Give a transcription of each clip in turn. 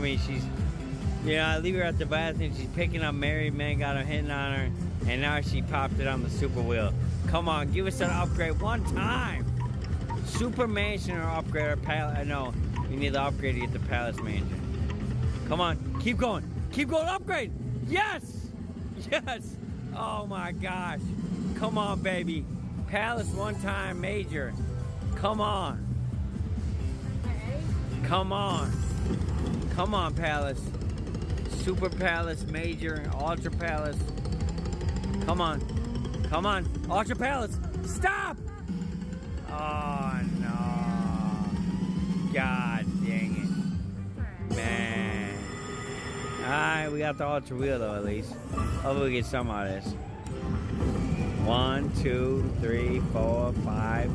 me. She's, you know, I leave her at the bathroom. She's picking up married men, got her hitting on her, and now she popped it on the super wheel. Come on, give us an upgrade one time. Super mansion or upgrade or palace. I know we need the upgrade to get the palace mansion. Come on, keep going, upgrade. Yes, yes. Oh my gosh. Come on, baby. Palace one time major. Come on. Come on. Come on, palace. Super palace, major, ultra palace. Come on. Come on. Ultra palace. Stop! Oh, no. God dang it. Man. Alright, we got the ultra wheel, though, at least. Hopefully we get some out of this. 1, 2, 3, 4, 5,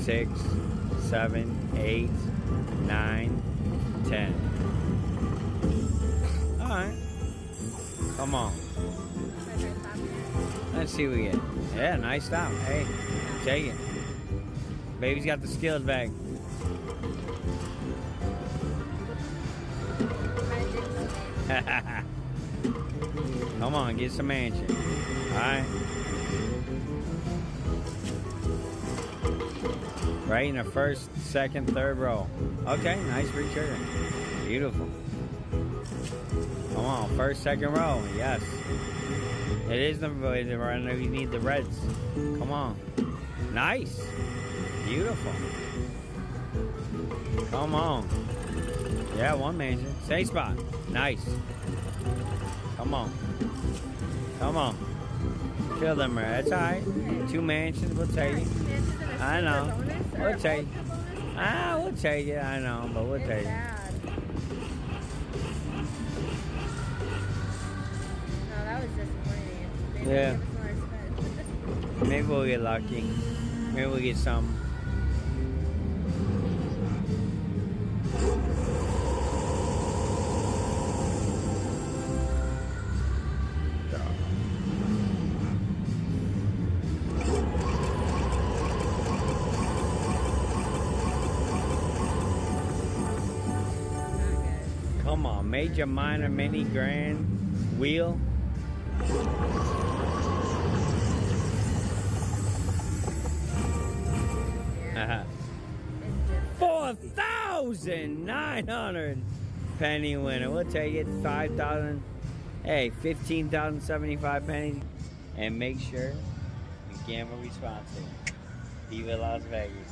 6, 7, 8, 9, 10. Alright. Come on. Let's see what we get. Yeah, nice stop. Hey, take it. Baby's got the skills back. Come on, get some mansion. Alright. Right in the first, second, third row. Okay, nice return. Beautiful. Come on, first, second row. Yes. It is the right. You need the reds. Come on. Nice. Beautiful. Come on. Yeah, one mansion. Same spot. Nice. Come on. Come on. Fill them right. That's alright. 2 mansions, we'll take it. I know. We'll take it. We'll take it. I know, but we'll take it. No, that was disappointing. Yeah. Maybe we'll get lucky. Maybe we'll get some. Come on, major, minor, mini, grand, wheel. Yeah. 4,900 penny winner. We'll take it. 5,000. Hey, 15,075 pennies. And make sure you gamble responsibly. Viva Las Vegas.